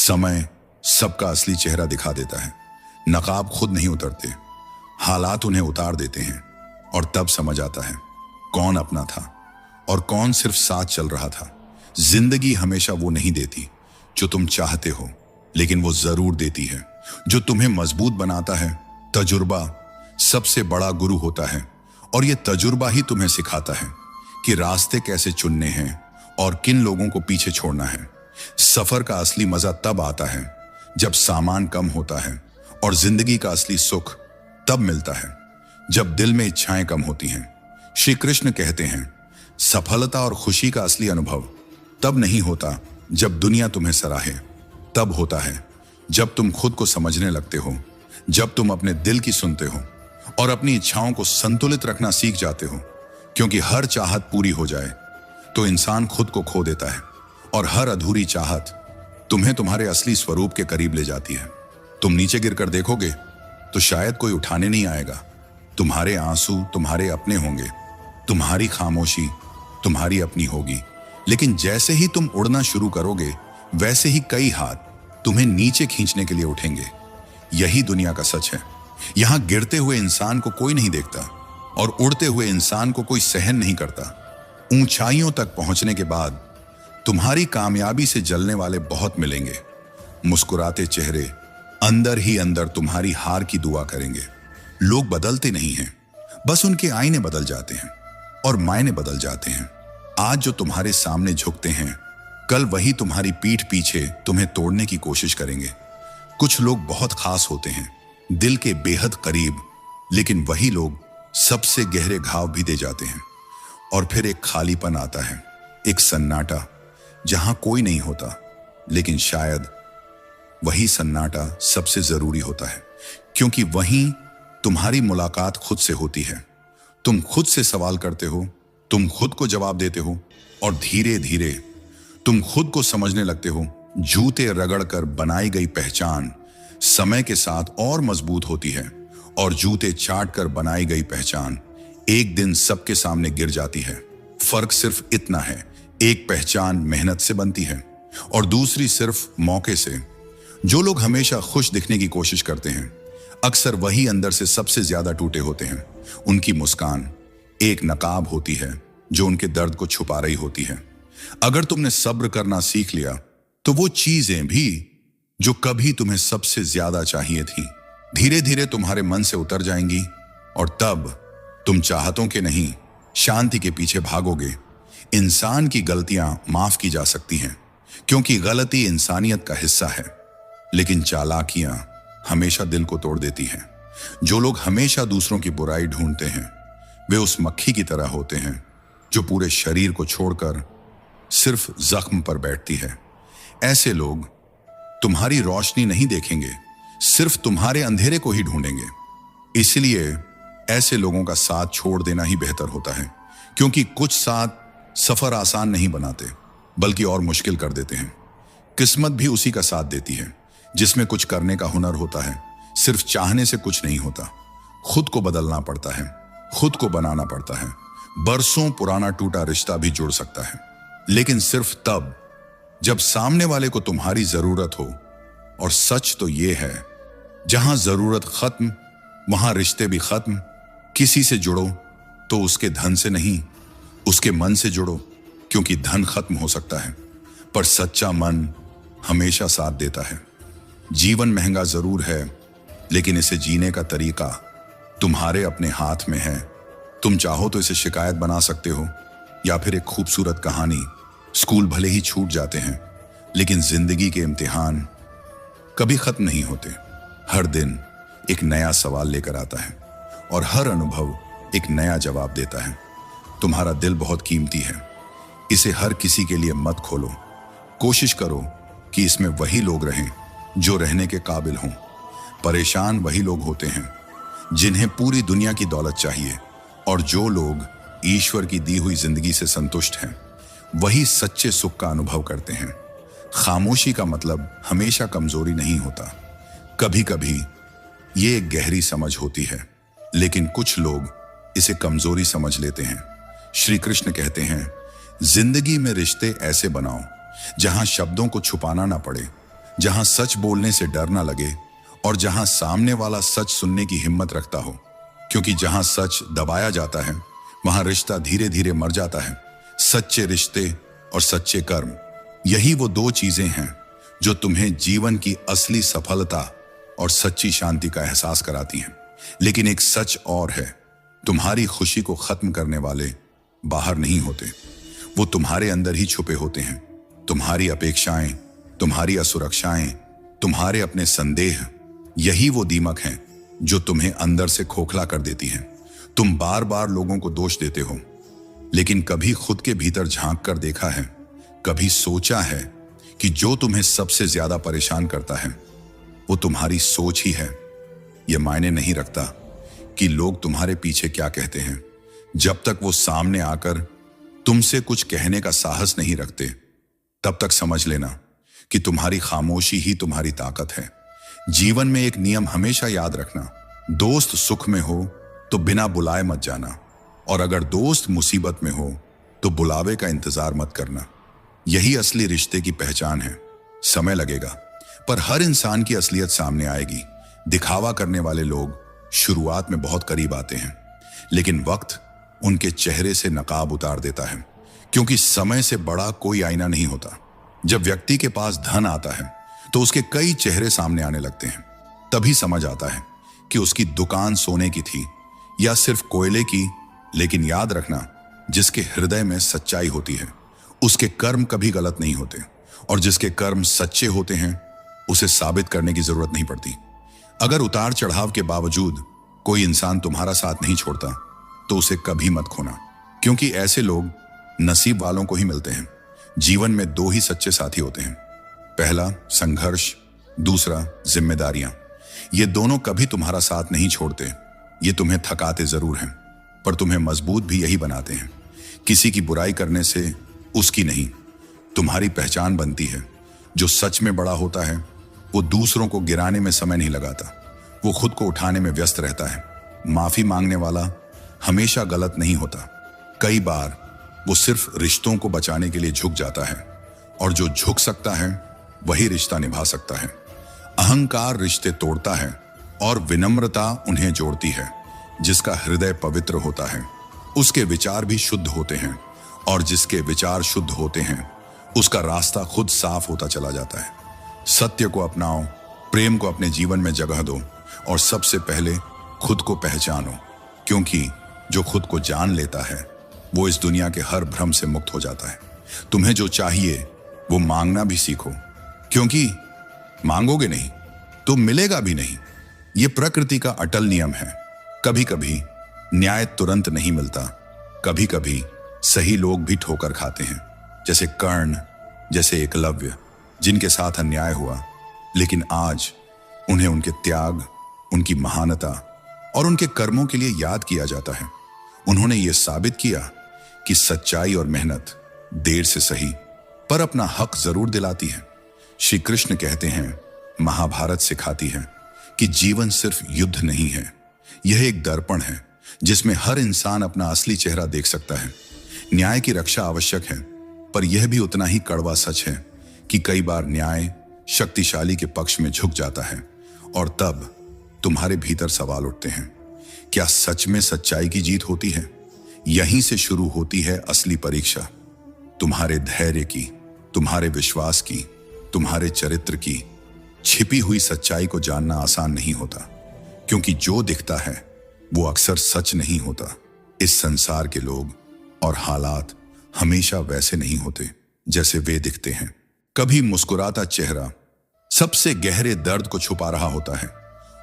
समय सबका असली चेहरा दिखा देता है। नकाब खुद नहीं उतरते, हालात उन्हें उतार देते हैं और तब समझ आता है कौन अपना था और कौन सिर्फ साथ चल रहा था। जिंदगी हमेशा वो नहीं देती जो तुम चाहते हो, लेकिन वो जरूर देती है जो तुम्हें मजबूत बनाता है। तजुर्बा सबसे बड़ा गुरु होता है और ये तजुर्बा ही तुम्हें सिखाता है कि रास्ते कैसे चुनने हैं और किन लोगों को पीछे छोड़ना है। सफर का असली मजा तब आता है जब सामान कम होता है और जिंदगी का असली सुख तब मिलता है जब दिल में इच्छाएं कम होती हैं। श्री कृष्ण कहते हैं, सफलता और खुशी का असली अनुभव तब नहीं होता जब दुनिया तुम्हें सराहे, तब होता है जब तुम खुद को समझने लगते हो, जब तुम अपने दिल की सुनते हो और अपनी इच्छाओं को संतुलित रखना सीख जाते हो। क्योंकि हर चाहत पूरी हो जाए तो इंसान खुद को खो देता है और हर अधूरी चाहत तुम्हें तुम्हारे असली स्वरूप के करीब ले जाती है। तुम नीचे गिरकर देखोगे तो शायद कोई उठाने नहीं आएगा। तुम्हारे आंसू तुम्हारे अपने होंगे, तुम्हारी खामोशी तुम्हारी अपनी होगी। लेकिन जैसे ही तुम उड़ना शुरू करोगे, वैसे ही कई हाथ तुम्हें नीचे खींचने के लिए उठेंगे। यही दुनिया का सच है। यहां गिरते हुए इंसान को कोई नहीं देखता और उड़ते हुए इंसान को कोई सहन नहीं करता। ऊंचाइयों तक पहुंचने के बाद तुम्हारी कामयाबी से जलने वाले बहुत मिलेंगे। मुस्कुराते चेहरे अंदर ही अंदर तुम्हारी हार की दुआ करेंगे। लोग बदलते नहीं हैं, बस उनके आईने बदल जाते हैं और मायने बदल जाते हैं। आज जो तुम्हारे सामने झुकते हैं, कल वही तुम्हारी पीठ पीछे तुम्हें तोड़ने की कोशिश करेंगे। कुछ लोग बहुत खास होते हैं, दिल के बेहद करीब, लेकिन वही लोग सबसे गहरे घाव भी दे जाते हैं। और फिर एक खालीपन आता है, एक सन्नाटा, जहां कोई नहीं होता, लेकिन शायद वही सन्नाटा सबसे जरूरी होता है। क्योंकि वहीं तुम्हारी मुलाकात खुद से होती है। तुम खुद से सवाल करते हो, तुम खुद को जवाब देते हो और धीरे धीरे तुम खुद को समझने लगते हो। जूते रगड़कर बनाई गई पहचान समय के साथ और मजबूत होती है और जूते चाट कर बनाई गई पहचान एक दिन सबके सामने गिर जाती है। फर्क सिर्फ इतना है, एक पहचान मेहनत से बनती है और दूसरी सिर्फ मौके से। जो लोग हमेशा खुश दिखने की कोशिश करते हैं, अक्सर वही अंदर से सबसे ज्यादा टूटे होते हैं। उनकी मुस्कान एक नकाब होती है जो उनके दर्द को छुपा रही होती है। अगर तुमने सब्र करना सीख लिया तो वो चीजें भी जो कभी तुम्हें सबसे ज्यादा चाहिए थी, धीरे धीरे तुम्हारे मन से उतर जाएंगी और तब तुम चाहतों के नहीं, शांति के पीछे भागोगे। इंसान की गलतियां माफ की जा सकती हैं क्योंकि गलती इंसानियत का हिस्सा है, लेकिन चालाकियां हमेशा दिल को तोड़ देती हैं। जो लोग हमेशा दूसरों की बुराई ढूंढते हैं, वे उस मक्खी की तरह होते हैं जो पूरे शरीर को छोड़कर सिर्फ जख्म पर बैठती है। ऐसे लोग तुम्हारी रोशनी नहीं देखेंगे, सिर्फ तुम्हारे अंधेरे को ही ढूंढेंगे। इसलिए ऐसे लोगों का साथ छोड़ देना ही बेहतर होता है, क्योंकि कुछ साथ सफर आसान नहीं बनाते बल्कि और मुश्किल कर देते हैं। किस्मत भी उसी का साथ देती है जिसमें कुछ करने का हुनर होता है। सिर्फ चाहने से कुछ नहीं होता, खुद को बदलना पड़ता है, खुद को बनाना पड़ता है। बरसों पुराना टूटा रिश्ता भी जुड़ सकता है, लेकिन सिर्फ तब जब सामने वाले को तुम्हारी जरूरत हो। और सच तो यह है, जहां जरूरत खत्म वहां रिश्ते भी खत्म। किसी से जुड़ो तो उसके धन से नहीं, उसके मन से जुड़ो, क्योंकि धन खत्म हो सकता है पर सच्चा मन हमेशा साथ देता है। जीवन महंगा जरूर है, लेकिन इसे जीने का तरीका तुम्हारे अपने हाथ में है। तुम चाहो तो इसे शिकायत बना सकते हो या फिर एक खूबसूरत कहानी। स्कूल भले ही छूट जाते हैं, लेकिन जिंदगी के इम्तिहान कभी खत्म नहीं होते। हर दिन एक नया सवाल लेकर आता है और हर अनुभव एक नया जवाब देता है। तुम्हारा दिल बहुत कीमती है, इसे हर किसी के लिए मत खोलो। कोशिश करो कि इसमें वही लोग रहें जो रहने के काबिल हों। परेशान वही लोग होते हैं जिन्हें पूरी दुनिया की दौलत चाहिए, और जो लोग ईश्वर की दी हुई जिंदगी से संतुष्ट हैं वही सच्चे सुख का अनुभव करते हैं। खामोशी का मतलब हमेशा कमजोरी नहीं होता, कभी कभी ये एक गहरी समझ होती है, लेकिन कुछ लोग इसे कमजोरी समझ लेते हैं। श्री कृष्ण कहते हैं, जिंदगी में रिश्ते ऐसे बनाओ जहां शब्दों को छुपाना ना पड़े, जहां सच बोलने से डर ना लगे और जहां सामने वाला सच सुनने की हिम्मत रखता हो। क्योंकि जहां सच दबाया जाता है वहां रिश्ता धीरे धीरे मर जाता है। सच्चे रिश्ते और सच्चे कर्म, यही वो दो चीजें हैं जो तुम्हें जीवन की असली सफलता और सच्ची शांति का एहसास कराती हैं। लेकिन एक सच और है, तुम्हारी खुशी को खत्म करने वाले बाहर नहीं होते, वो तुम्हारे अंदर ही छुपे होते हैं। तुम्हारी अपेक्षाएं, तुम्हारी असुरक्षाएं, तुम्हारे अपने संदेह, यही वो दीमक हैं जो तुम्हें अंदर से खोखला कर देती हैं। तुम बार बार लोगों को दोष देते हो, लेकिन कभी खुद के भीतर झांक कर देखा है, कभी सोचा है कि जो तुम्हें सबसे ज्यादा परेशान करता है वो तुम्हारी सोच ही है। यह मायने नहीं रखता कि लोग तुम्हारे पीछे क्या कहते हैं, जब तक वो सामने आकर तुमसे कुछ कहने का साहस नहीं रखते तब तक समझ लेना कि तुम्हारी खामोशी ही तुम्हारी ताकत है। जीवन में एक नियम हमेशा याद रखना, दोस्त सुख में हो तो बिना बुलाए मत जाना, और अगर दोस्त मुसीबत में हो तो बुलावे का इंतजार मत करना। यही असली रिश्ते की पहचान है। समय लगेगा, पर हर इंसान की असलियत सामने आएगी। दिखावा करने वाले लोग शुरुआत में बहुत करीब आते हैं, लेकिन वक्त उनके चेहरे से नकाब उतार देता है, क्योंकि समय से बड़ा कोई आईना नहीं होता। जब व्यक्ति के पास धन आता है तो उसके कई चेहरे सामने आने लगते हैं। तभी समझ आता है कि उसकी दुकान सोने की थी या सिर्फ कोयले की। लेकिन याद रखना, जिसके हृदय में सच्चाई होती है उसके कर्म कभी गलत नहीं होते, और जिसके कर्म सच्चे होते हैं उसे साबित करने की जरूरत नहीं पड़ती। अगर उतार चढ़ाव के बावजूद कोई इंसान तुम्हारा साथ नहीं छोड़ता तो उसे कभी मत खोना, क्योंकि ऐसे लोग नसीब वालों को ही मिलते हैं। जीवन में दो ही सच्चे साथी होते हैं, पहला संघर्ष, दूसरा जिम्मेदारियां। ये दोनों कभी तुम्हारा साथ नहीं छोड़ते। ये तुम्हें थकाते जरूर हैं, पर तुम्हें मजबूत भी यही बनाते हैं। किसी की बुराई करने से उसकी नहीं, तुम्हारी पहचान बनती है। जो सच में बड़ा होता है वो दूसरों को गिराने में समय नहीं लगाता, वो खुद को उठाने में व्यस्त रहता है। माफी मांगने वाला हमेशा गलत नहीं होता, कई बार वो सिर्फ रिश्तों को बचाने के लिए झुक जाता है, और जो झुक सकता है वही रिश्ता निभा सकता है। अहंकार रिश्ते तोड़ता है और विनम्रता उन्हें जोड़ती है। जिसका हृदय पवित्र होता है उसके विचार भी शुद्ध होते हैं, और जिसके विचार शुद्ध होते हैं उसका रास्ता खुद साफ होता चला जाता है। सत्य को अपनाओ, प्रेम को अपने जीवन में जगह दो, और सबसे पहले खुद को पहचानो, क्योंकि जो खुद को जान लेता है वो इस दुनिया के हर भ्रम से मुक्त हो जाता है। तुम्हें जो चाहिए वो मांगना भी सीखो, क्योंकि मांगोगे नहीं तो मिलेगा भी नहीं। ये प्रकृति का अटल नियम है। कभी कभी न्याय तुरंत नहीं मिलता, कभी कभी सही लोग भी ठोकर खाते हैं, जैसे कर्ण, जैसे एकलव्य, जिनके साथ अन्याय हुआ, लेकिन आज उन्हें उनके त्याग, उनकी महानता और उनके कर्मों के लिए याद किया जाता है। उन्होंने ये साबित किया कि सच्चाई और मेहनत देर से सही पर अपना हक जरूर दिलाती है। श्री कृष्ण कहते हैं, महाभारत सिखाती है कि जीवन सिर्फ युद्ध नहीं है, यह एक दर्पण है जिसमें हर इंसान अपना असली चेहरा देख सकता है। न्याय की रक्षा आवश्यक है, पर यह भी उतना ही कड़वा सच है कि कई बार न्याय शक्तिशाली के पक्ष में झुक जाता है, और तब तुम्हारे भीतर सवाल उठते हैं, क्या सच में सच्चाई की जीत होती है? यहीं से शुरू होती है असली परीक्षा, तुम्हारे धैर्य की, तुम्हारे विश्वास की, तुम्हारे चरित्र की। छिपी हुई सच्चाई को जानना आसान नहीं होता, क्योंकि जो दिखता है वो अक्सर सच नहीं होता। इस संसार के लोग और हालात हमेशा वैसे नहीं होते जैसे वे दिखते हैं। कभी मुस्कुराता चेहरा सबसे गहरे दर्द को छुपा रहा होता है,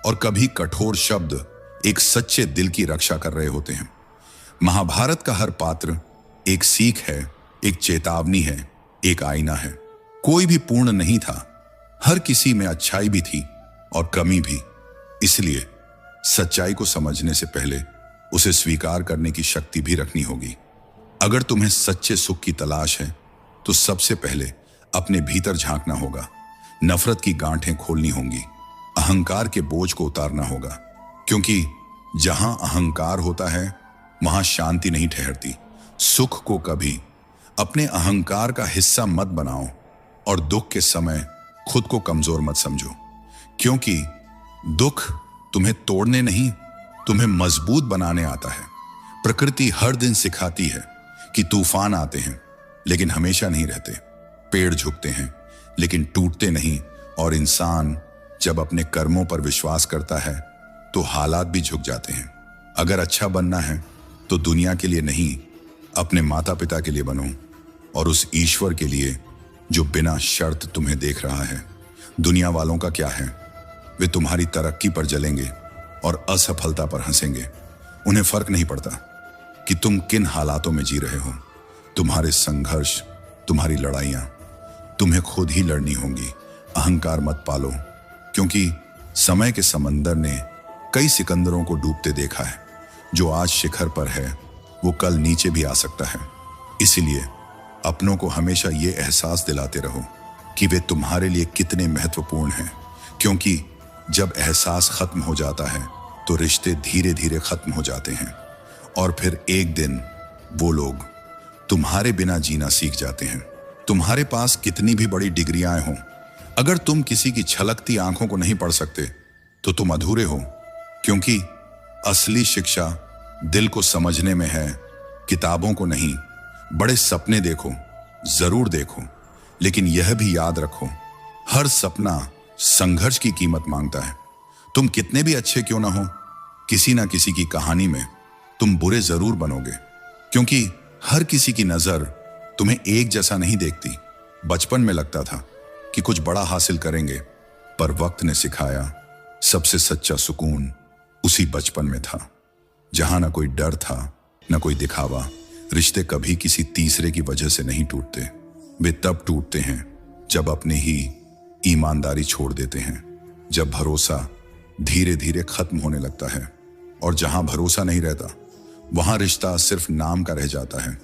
और कभी कठोर शब्द एक सच्चे दिल की रक्षा कर रहे होते हैं। महाभारत का हर पात्र एक सीख है, एक चेतावनी है, एक आईना है। कोई भी पूर्ण नहीं था, हर किसी में अच्छाई भी थी और कमी भी। इसलिए सच्चाई को समझने से पहले उसे स्वीकार करने की शक्ति भी रखनी होगी। अगर तुम्हें सच्चे सुख की तलाश है तो सबसे पहले अपने भीतर झांकना होगा, नफरत की गांठें खोलनी होंगी, अहंकार के बोझ को उतारना होगा, क्योंकि जहां अहंकार होता है वहां शांति नहीं ठहरती। सुख को कभी अपने अहंकार का हिस्सा मत बनाओ, और दुख के समय खुद को कमजोर मत समझो, क्योंकि दुख तुम्हें तोड़ने नहीं, तुम्हें मजबूत बनाने आता है। प्रकृति हर दिन सिखाती है कि तूफान आते हैं लेकिन हमेशा नहीं रहते, पेड़ झुकते हैं लेकिन टूटते नहीं, और इंसान जब अपने कर्मों पर विश्वास करता है तो हालात भी झुक जाते हैं। अगर अच्छा बनना है तो दुनिया के लिए नहीं, अपने माता पिता के लिए बनो, और उस ईश्वर के लिए जो बिना शर्त तुम्हें देख रहा है। दुनिया वालों का क्या है, वे तुम्हारी तरक्की पर जलेंगे और असफलता पर हंसेंगे। उन्हें फर्क नहीं पड़ता कि तुम किन हालातों में जी रहे हो। तुम्हारे संघर्ष, तुम्हारी लड़ाइयां तुम्हें खुद ही लड़नी होंगी। अहंकार मत पालो, क्योंकि समय के समंदर ने कई सिकंदरों को डूबते देखा है। जो आज शिखर पर है वो कल नीचे भी आ सकता है। इसीलिए अपनों को हमेशा ये एहसास दिलाते रहो कि वे तुम्हारे लिए कितने महत्वपूर्ण हैं, क्योंकि जब एहसास खत्म हो जाता है तो रिश्ते धीरे धीरे खत्म हो जाते हैं, और फिर एक दिन वो लोग तुम्हारे बिना जीना सीख जाते हैं। तुम्हारे पास कितनी भी बड़ी डिग्रियां हों, अगर तुम किसी की छलकती आंखों को नहीं पढ़ सकते तो तुम अधूरे हो, क्योंकि असली शिक्षा दिल को समझने में है, किताबों को नहीं। बड़े सपने देखो, जरूर देखो, लेकिन यह भी याद रखो, हर सपना संघर्ष की कीमत मांगता है। तुम कितने भी अच्छे क्यों ना हो, किसी ना किसी की कहानी में तुम बुरे जरूर बनोगे, क्योंकि हर किसी की नजर तुम्हें एक जैसा नहीं देखती। बचपन में लगता था कि कुछ बड़ा हासिल करेंगे, पर वक्त ने सिखाया सबसे सच्चा सुकून उसी बचपन में था, जहां ना कोई डर था ना कोई दिखावा। रिश्ते कभी किसी तीसरे की वजह से नहीं टूटते, वे तब टूटते हैं जब अपने ही ईमानदारी छोड़ देते हैं, जब भरोसा धीरे धीरे खत्म होने लगता है, और जहां भरोसा नहीं रहता वहां रिश्ता सिर्फ नाम का रह जाता है।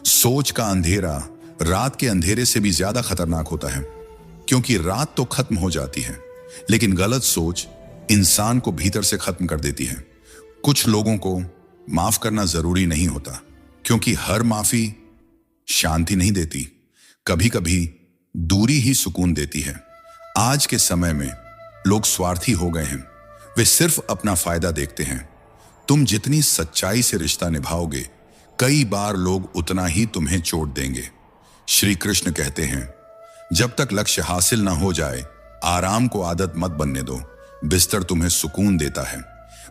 सोच का अंधेरा रात के अंधेरे से भी ज्यादा खतरनाक होता है, क्योंकि रात तो खत्म हो जाती है लेकिन गलत सोच इंसान को भीतर से खत्म कर देती है। कुछ लोगों को माफ करना जरूरी नहीं होता, क्योंकि हर माफी शांति नहीं देती, कभी कभी दूरी ही सुकून देती है। आज के समय में लोग स्वार्थी हो गए हैं, वे सिर्फ अपना फायदा देखते हैं। तुम जितनी सच्चाई से रिश्ता निभाओगे, कई बार लोग उतना ही तुम्हें चोट देंगे। श्री कृष्ण कहते हैं, जब तक लक्ष्य हासिल ना हो जाए आराम को आदत मत बनने दो। बिस्तर तुम्हें सुकून देता है,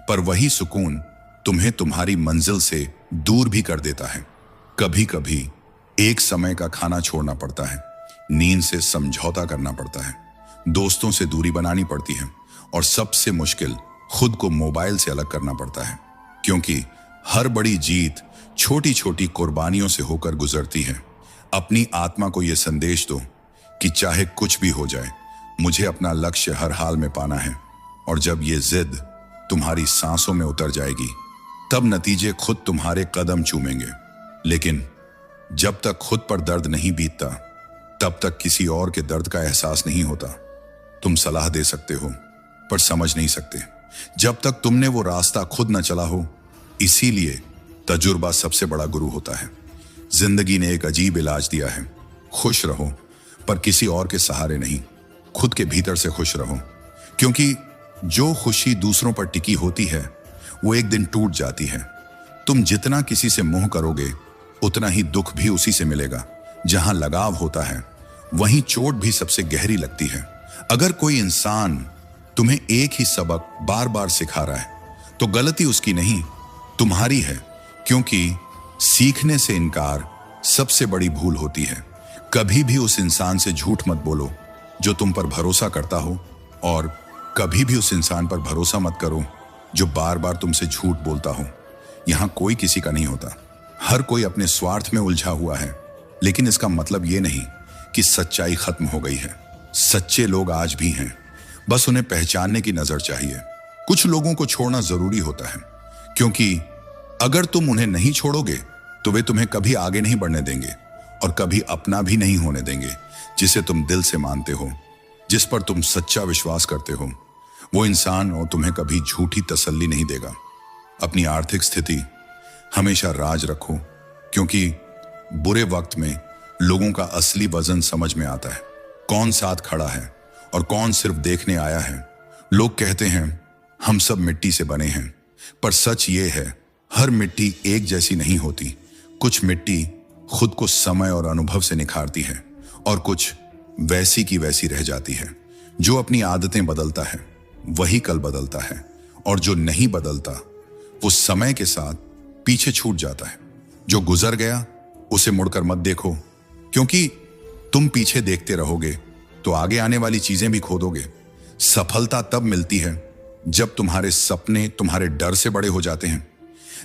पर वही सुकून तुम्हें तुम्हारी मंजिल से दूर भी कर देता है। कभी कभी एक समय का खाना छोड़ना पड़ता है, नींद से समझौता करना पड़ता है, दोस्तों से दूरी बनानी पड़ती है, और सबसे मुश्किल खुद को मोबाइल से अलग करना पड़ता है, क्योंकि हर बड़ी जीत छोटी छोटी कुर्बानियों से होकर गुजरती है। अपनी आत्मा को यह संदेश दो कि चाहे कुछ भी हो जाए, मुझे अपना लक्ष्य हर हाल में पाना है, और जब ये जिद तुम्हारी सांसों में उतर जाएगी तब नतीजे खुद तुम्हारे कदम चूमेंगे। लेकिन जब तक खुद पर दर्द नहीं बीतता तब तक किसी और के दर्द का एहसास नहीं होता। तुम सलाह दे सकते हो पर समझ नहीं सकते जब तक तुमने वो रास्ता खुद न चला हो। इसीलिए तजुर्बा सबसे बड़ा गुरु होता है। जिंदगी ने एक अजीब इलाज दिया है, खुश रहो पर किसी और के सहारे नहीं, खुद के भीतर से खुश रहो, क्योंकि जो खुशी दूसरों पर टिकी होती है वो एक दिन टूट जाती है। तुम जितना किसी से मोह करोगे उतना ही दुख भी उसी से मिलेगा। जहां लगाव होता है वहीं चोट भी सबसे गहरी लगती है। अगर कोई इंसान तुम्हें एक ही सबक बार बार सिखा रहा है तो गलती उसकी नहीं तुम्हारी है, क्योंकि सीखने से इनकार सबसे बड़ी भूल होती है। कभी भी उस इंसान से झूठ मत बोलो जो तुम पर भरोसा करता हो, और कभी भी उस इंसान पर भरोसा मत करो जो बार बार तुमसे झूठ बोलता हो। यहां कोई किसी का नहीं होता, हर कोई अपने स्वार्थ में उलझा हुआ है, लेकिन इसका मतलब यह नहीं कि सच्चाई खत्म हो गई है। सच्चे लोग आज भी हैं, बस उन्हें पहचानने की नजर चाहिए। कुछ लोगों को छोड़ना जरूरी होता है, क्योंकि अगर तुम उन्हें नहीं छोड़ोगे तो वे तुम्हें कभी आगे नहीं बढ़ने देंगे और कभी अपना भी नहीं होने देंगे। जिसे तुम दिल से मानते हो, जिस पर तुम सच्चा विश्वास करते हो, वो इंसान और तुम्हें कभी झूठी तसल्ली नहीं देगा। अपनी आर्थिक स्थिति हमेशा राज रखो, क्योंकि बुरे वक्त में लोगों का असली वजन समझ में आता है। कौन साथ खड़ा है और कौन सिर्फ देखने आया है। लोग कहते हैं हम सब मिट्टी से बने हैं, पर सच ये है हर मिट्टी एक जैसी नहीं होती। कुछ मिट्टी खुद को समय और अनुभव से निखारती है और कुछ वैसी की वैसी रह जाती है। जो अपनी आदतें बदलता है वही कल बदलता है, और जो नहीं बदलता वो समय के साथ पीछे छूट जाता है। जो गुजर गया उसे मुड़कर मत देखो, क्योंकि तुम पीछे देखते रहोगे तो आगे आने वाली चीजें भी खो दोगे। सफलता तब मिलती है जब तुम्हारे सपने तुम्हारे डर से बड़े हो जाते हैं,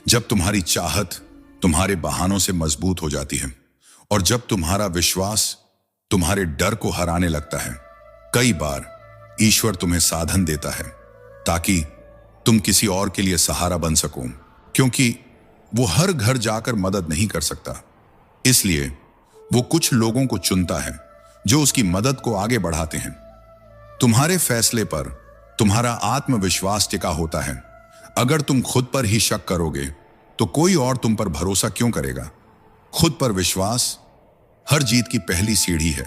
जब तुम्हारी चाहत तुम्हारे बहानों से मजबूत हो जाती है, और जब तुम्हारा विश्वास तुम्हारे डर को हराने लगता है। कई बार ईश्वर तुम्हें साधन देता है ताकि तुम किसी और के लिए सहारा बन सको, क्योंकि वो हर घर जाकर मदद नहीं कर सकता। इसलिए वो कुछ लोगों को चुनता है जो उसकी मदद को आगे बढ़ाते हैं। तुम्हारे फैसले पर तुम्हारा आत्मविश्वास टिका होता है। अगर तुम खुद पर ही शक करोगे तो कोई और तुम पर भरोसा क्यों करेगा। खुद पर विश्वास हर जीत की पहली सीढ़ी है।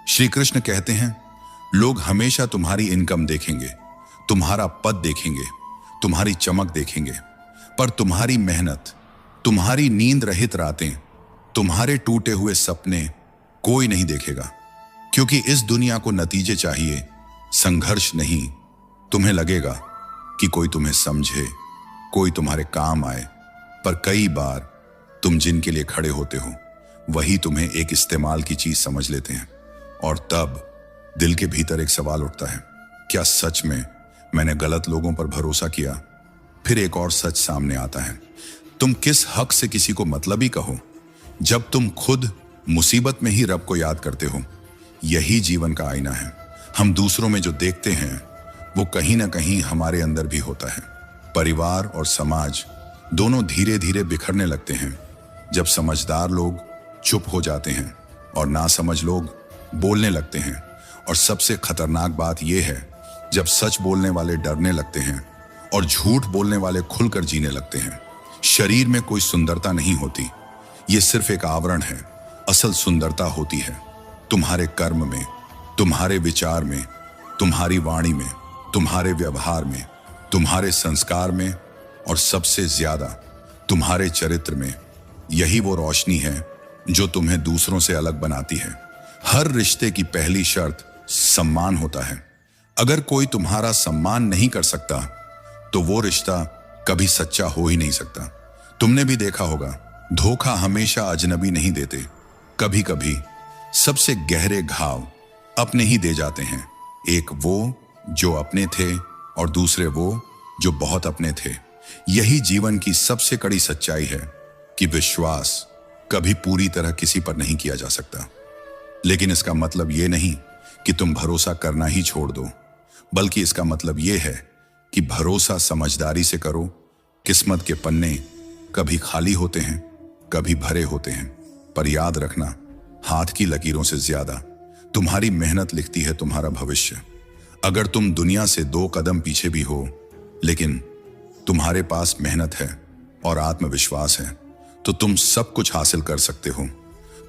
श्री कृष्ण कहते हैं लोग हमेशा तुम्हारी इनकम देखेंगे, तुम्हारा पद देखेंगे, तुम्हारी चमक देखेंगे, पर तुम्हारी मेहनत, तुम्हारी नींद रहित रातें, तुम्हारे टूटे हुए सपने कोई नहीं देखेगा। क्योंकि इस दुनिया को नतीजे चाहिए, संघर्ष नहीं। तुम्हें लगेगा कि कोई तुम्हें समझे, कोई तुम्हारे काम आए, पर कई बार तुम जिनके लिए खड़े होते हो वही तुम्हें एक इस्तेमाल की चीज समझ लेते हैं। और तब दिल के भीतर एक सवाल उठता है, क्या सच में मैंने गलत लोगों पर भरोसा किया। फिर एक और सच सामने आता है, तुम किस हक से किसी को मतलबी कहो जब तुम खुद मुसीबत में ही रब को याद करते हो। यही जीवन का आईना है। हम दूसरों में जो देखते हैं वो कहीं ना कहीं हमारे अंदर भी होता है। परिवार और समाज दोनों धीरे धीरे बिखरने लगते हैं जब समझदार लोग चुप हो जाते हैं और नासमझ लोग बोलने लगते हैं। और सबसे खतरनाक बात यह है जब सच बोलने वाले डरने लगते हैं और झूठ बोलने वाले खुलकर जीने लगते हैं। शरीर में कोई सुंदरता नहीं होती, ये सिर्फ एक आवरण है। असल सुंदरता होती है तुम्हारे कर्म में, तुम्हारे विचार में, तुम्हारी वाणी में, तुम्हारे व्यवहार में, तुम्हारे संस्कार में, और सबसे ज्यादा तुम्हारे चरित्र में। यही वो रोशनी है जो तुम्हें दूसरों से अलग बनाती है। हर रिश्ते की पहली शर्त सम्मान होता है। अगर कोई तुम्हारा सम्मान नहीं कर सकता तो वो रिश्ता कभी सच्चा हो ही नहीं सकता। तुमने भी देखा होगा, धोखा हमेशा अजनबी नहीं देते। कभी कभी सबसे गहरे घाव अपने ही दे जाते हैं। एक वो जो अपने थे और दूसरे वो जो बहुत अपने थे। यही जीवन की सबसे कड़ी सच्चाई है कि विश्वास कभी पूरी तरह किसी पर नहीं किया जा सकता। लेकिन इसका मतलब ये नहीं कि तुम भरोसा करना ही छोड़ दो, बल्कि इसका मतलब ये है कि भरोसा समझदारी से करो। किस्मत के पन्ने कभी खाली होते हैं, कभी भरे होते हैं, पर याद रखना, हाथ की लकीरों से ज्यादा तुम्हारी मेहनत लिखती है तुम्हारा भविष्य। अगर तुम दुनिया से 2 कदम पीछे भी हो, लेकिन तुम्हारे पास मेहनत है और आत्मविश्वास है, तो तुम सब कुछ हासिल कर सकते हो।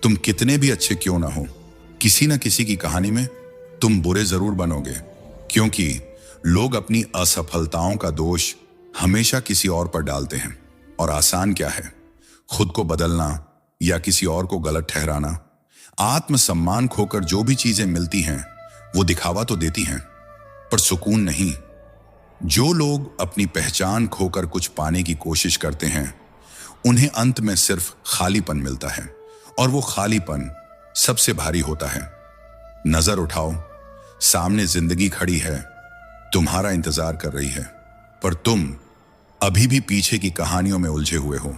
तुम कितने भी अच्छे क्यों ना हो, किसी न किसी की कहानी में तुम बुरे जरूर बनोगे, क्योंकि लोग अपनी असफलताओं का दोष हमेशा किसी और पर डालते हैं। और आसान क्या है, खुद को बदलना या किसी और को गलत ठहराना। आत्मसम्मान खोकर जो भी चीजें मिलती हैं वो दिखावा तो देती हैं, पर सुकून नहीं। जो लोग अपनी पहचान खोकर कुछ पाने की कोशिश करते हैं उन्हें अंत में सिर्फ खालीपन मिलता है, और वो खालीपन सबसे भारी होता है। नजर उठाओ, सामने जिंदगी खड़ी है, तुम्हारा इंतजार कर रही है, पर तुम अभी भी पीछे की कहानियों में उलझे हुए हो।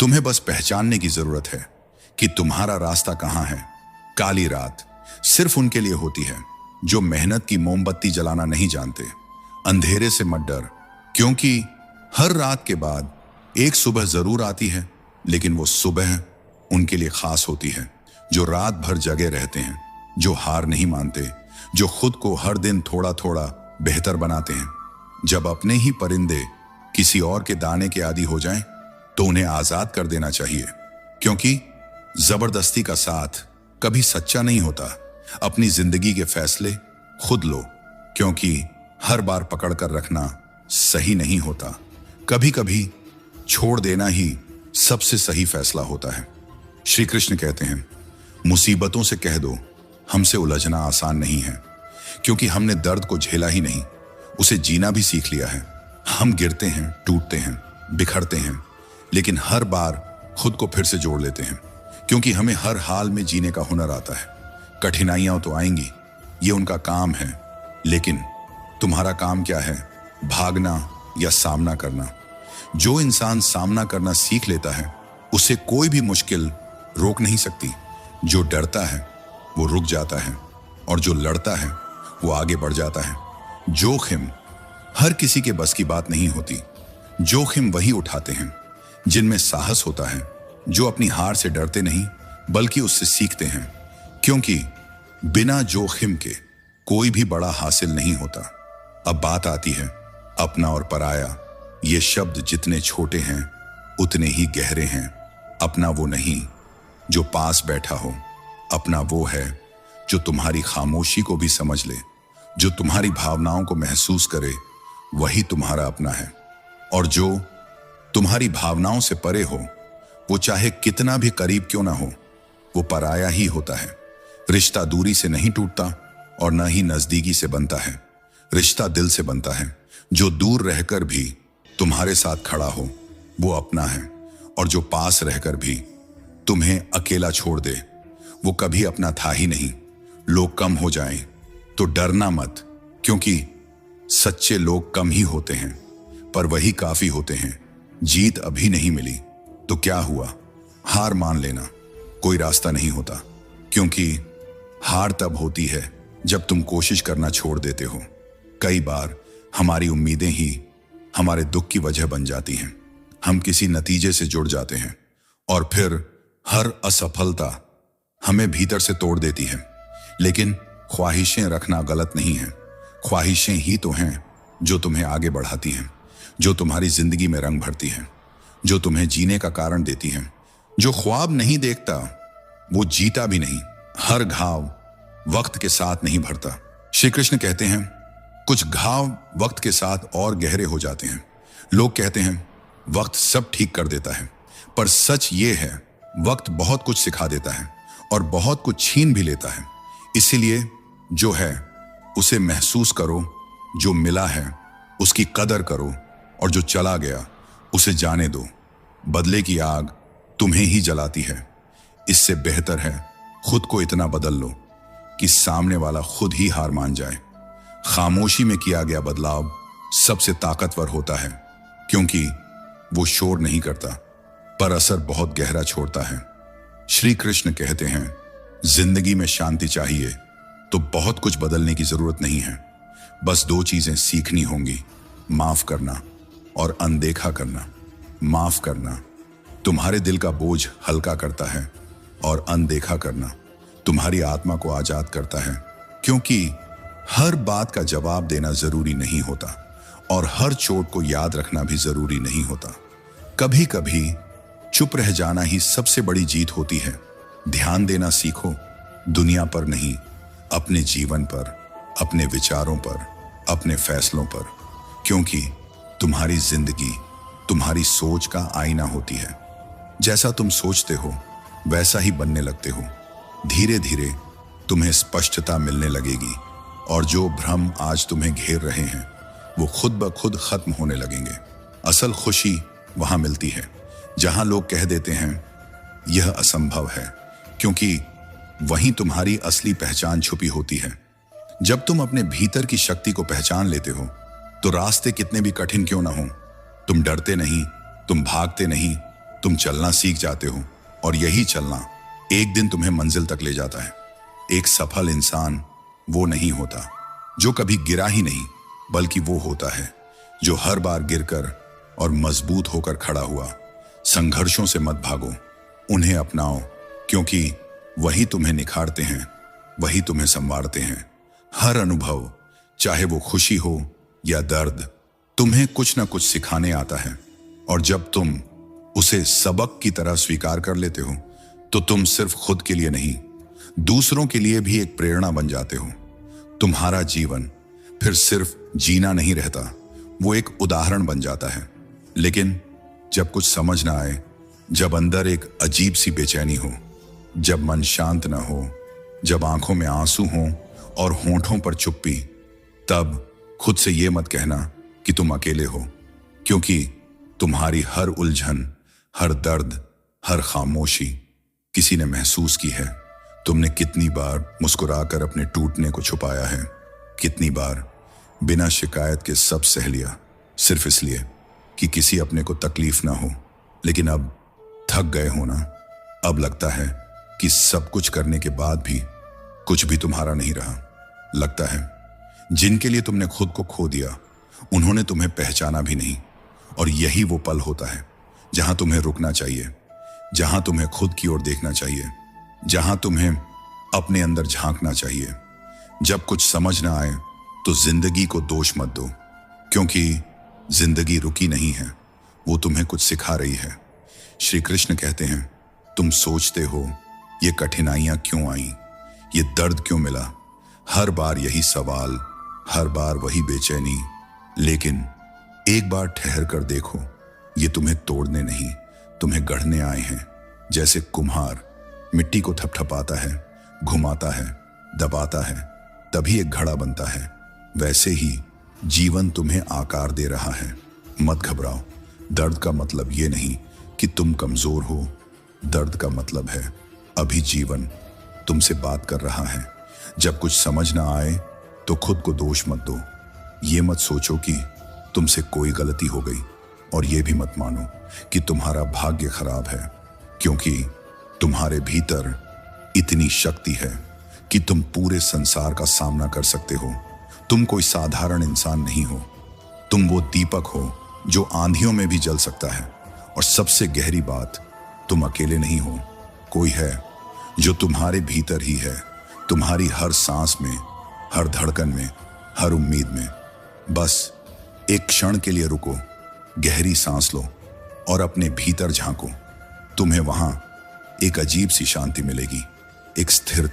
तुम्हें बस पहचानने की जरूरत है कि तुम्हारा रास्ता कहां है। काली रात सिर्फ उनके लिए होती है जो मेहनत की मोमबत्ती जलाना नहीं जानते। अंधेरे से मत डर, क्योंकि हर रात के बाद एक सुबह जरूर आती है, लेकिन वो सुबह उनके लिए खास होती है जो रात भर जगे रहते हैं, जो हार नहीं मानते, जो खुद को हर दिन थोड़ा थोड़ा बेहतर बनाते हैं। जब अपने ही परिंदे किसी और के दाने के आदी हो जाएं, तो उन्हें आजाद कर देना चाहिए, क्योंकि जबरदस्ती का साथ कभी सच्चा नहीं होता। अपनी जिंदगी के फैसले खुद लो, क्योंकि हर बार पकड़ कर रखना सही नहीं होता। कभी कभी छोड़ देना ही सबसे सही फैसला होता है। श्री कृष्ण कहते हैं, मुसीबतों से कह दो हमसे उलझना आसान नहीं है, क्योंकि हमने दर्द को झेला ही नहीं, उसे जीना भी सीख लिया है। हम गिरते हैं, टूटते हैं, बिखरते हैं, लेकिन हर बार खुद को फिर से जोड़ लेते हैं, क्योंकि हमें हर हाल में जीने का हुनर आता है। कठिनाइयां तो आएंगी, ये उनका काम है, लेकिन तुम्हारा काम क्या है? भागना या सामना करना? जो इंसान सामना करना सीख लेता है, उसे कोई भी मुश्किल रोक नहीं सकती। जो डरता है वो रुक जाता है, और जो लड़ता है वो आगे बढ़ जाता है। जोखिम हर किसी के बस की बात नहीं होती। जोखिम वही उठाते हैं जिनमें साहस होता है, जो अपनी हार से डरते नहीं बल्कि उससे सीखते हैं, क्योंकि बिना जोखिम के कोई भी बड़ा हासिल नहीं होता। अब बात आती है अपना और पराया। ये शब्द जितने छोटे हैं उतने ही गहरे हैं। अपना वो नहीं जो पास बैठा हो, अपना वो है जो तुम्हारी खामोशी को भी समझ ले, जो तुम्हारी भावनाओं को महसूस करे, वही तुम्हारा अपना है। और जो तुम्हारी भावनाओं से परे हो, वो चाहे कितना भी करीब क्यों ना हो, वो पराया ही होता है। रिश्ता दूरी से नहीं टूटता और न ही नजदीकी से बनता है। रिश्ता दिल से बनता है। जो दूर रहकर भी तुम्हारे साथ खड़ा हो वो अपना है, और जो पास रहकर भी तुम्हें अकेला छोड़ दे वो कभी अपना था ही नहीं। लोग कम हो जाएं तो डरना मत, क्योंकि सच्चे लोग कम ही होते हैं, पर वही काफी होते हैं। जीत अभी नहीं मिली तो क्या हुआ, हार मान लेना, कोई रास्ता नहीं होता, क्योंकि हार तब होती है जब तुम कोशिश करना छोड़ देते हो। कई बार हमारी उम्मीदें ही हमारे दुख की वजह बन जाती हैं। हम किसी नतीजे से जुड़ जाते हैं और फिर हर असफलता हमें भीतर से तोड़ देती है। लेकिन ख्वाहिशें रखना गलत नहीं है। ख्वाहिशें ही तो हैं जो तुम्हें आगे बढ़ाती हैं, जो तुम्हारी जिंदगी में रंग भरती हैं, जो तुम्हें जीने का कारण देती हैं। जो ख्वाब नहीं देखता वो जीता भी नहीं। हर घाव वक्त के साथ नहीं भरता। श्री कृष्ण कहते हैं, कुछ घाव वक्त के साथ और गहरे हो जाते हैं। लोग कहते हैं वक्त सब ठीक कर देता है, पर सच ये है वक्त बहुत कुछ सिखा देता है और बहुत कुछ छीन भी लेता है। इसीलिए जो है उसे महसूस करो, जो मिला है उसकी कदर करो, और जो चला गया उसे जाने दो। बदले की आग तुम्हें ही जलाती है। इससे बेहतर है खुद को इतना बदल लो कि सामने वाला खुद ही हार मान जाए। खामोशी में किया गया बदलाव सबसे ताकतवर होता है, क्योंकि वो शोर नहीं करता पर असर बहुत गहरा छोड़ता है। श्री कृष्ण कहते हैं, जिंदगी में शांति चाहिए तो बहुत कुछ बदलने की जरूरत नहीं है। बस दो चीजें सीखनी होंगी, माफ करना और अनदेखा करना। माफ करना तुम्हारे दिल का बोझ हल्का करता है, और अनदेखा करना तुम्हारी आत्मा को आजाद करता है, क्योंकि हर बात का जवाब देना जरूरी नहीं होता और हर चोट को याद रखना भी जरूरी नहीं होता। कभी कभी चुप रह जाना ही सबसे बड़ी जीत होती है। ध्यान देना सीखो, दुनिया पर नहीं, अपने जीवन पर, अपने विचारों पर, अपने फैसलों पर, क्योंकि तुम्हारी जिंदगी तुम्हारी सोच का आईना होती है। जैसा तुम सोचते हो वैसा ही बनने लगते हो। धीरे धीरे तुम्हें स्पष्टता मिलने लगेगी, और जो भ्रम आज तुम्हें घेर रहे हैं वो खुद ब खुद खत्म होने लगेंगे। असल खुशी वहां मिलती है जहां लोग कह देते हैं यह असंभव है, क्योंकि वहीं तुम्हारी असली पहचान छुपी होती है। जब तुम अपने भीतर की शक्ति को पहचान लेते हो तो रास्ते कितने भी कठिन क्यों ना हो, तुम डरते नहीं, तुम भागते नहीं, तुम चलना सीख जाते हो, और यही चलना एक दिन तुम्हें मंजिल तक ले जाता है। एक सफल इंसान वो नहीं होता जो कभी गिरा ही नहीं, बल्कि वो होता है जो हर बार गिरकर और मजबूत होकर खड़ा हुआ। संघर्षों से मत भागो, उन्हें अपनाओ, क्योंकि वही तुम्हें निखारते हैं, वही तुम्हें संवारते हैं। हर अनुभव, चाहे वो खुशी हो या दर्द, तुम्हें कुछ ना कुछ सिखाने आता है, और जब तुम उसे सबक की तरह स्वीकार कर लेते हो तो तुम सिर्फ खुद के लिए नहीं, दूसरों के लिए भी एक प्रेरणा बन जाते हो। तुम्हारा जीवन फिर सिर्फ जीना नहीं रहता, वो एक उदाहरण बन जाता है। लेकिन जब कुछ समझ ना आए, जब अंदर एक अजीब सी बेचैनी हो, जब मन शांत ना हो, जब आंखों में आंसू हों और होंठों पर चुप्पी, तब खुद से ये मत कहना कि तुम अकेले हो, क्योंकि तुम्हारी हर उलझन, हर दर्द, हर खामोशी किसी ने महसूस की है। तुमने कितनी बार मुस्कुराकर अपने टूटने को छुपाया है, कितनी बार बिना शिकायत के सब सह लिया, सिर्फ इसलिए कि किसी अपने को तकलीफ ना हो। लेकिन अब थक गए हो ना, अब लगता है कि सब कुछ करने के बाद भी कुछ भी तुम्हारा नहीं रहा। लगता है जिनके लिए तुमने खुद को खो दिया, उन्होंने तुम्हें पहचाना भी नहीं। और यही वो पल होता है जहां तुम्हें रुकना चाहिए, जहां तुम्हें खुद की ओर देखना चाहिए, जहां तुम्हें अपने अंदर झांकना चाहिए। जब कुछ समझ ना आए तो जिंदगी को दोष मत दो, क्योंकि जिंदगी रुकी नहीं है, वो तुम्हें कुछ सिखा रही है। श्री कृष्ण कहते हैं, तुम सोचते हो ये कठिनाइयां क्यों आई, ये दर्द क्यों मिला, हर बार यही सवाल, हर बार वही बेचैनी। लेकिन एक बार ठहर कर देखो, ये तुम्हें तोड़ने नहीं, तुम्हें गढ़ने आए हैं। जैसे कुम्हार मिट्टी को थपथपाता है, घुमाता है, दबाता है, तभी एक घड़ा बनता है, वैसे ही जीवन तुम्हें आकार दे रहा है। मत घबराओ। दर्द का मतलब ये नहीं कि तुम कमजोर हो, दर्द का मतलब है अभी जीवन तुमसे बात कर रहा है। जब कुछ समझ ना आए तो खुद को दोष मत दो। ये मत सोचो कि तुमसे कोई गलती हो गई, और ये भी मत मानो कि तुम्हारा भाग्य खराब है, क्योंकि तुम्हारे भीतर इतनी शक्ति है कि तुम पूरे संसार का सामना कर सकते हो। तुम कोई साधारण इंसान नहीं हो, तुम वो दीपक हो जो आंधियों में भी जल सकता है। और सबसे गहरी बात, तुम अकेले नहीं हो, कोई है जो तुम्हारे भीतर ही है, तुम्हारी हर सांस में, हर धड़कन में, हर उम्मीद में। बस एक क्षण के लिए रुको, गहरी सांस लो और अपने भीतर झांको। तुम्हें वहां एक अजीब सी शांति मिलेगी, एक स्थिरता।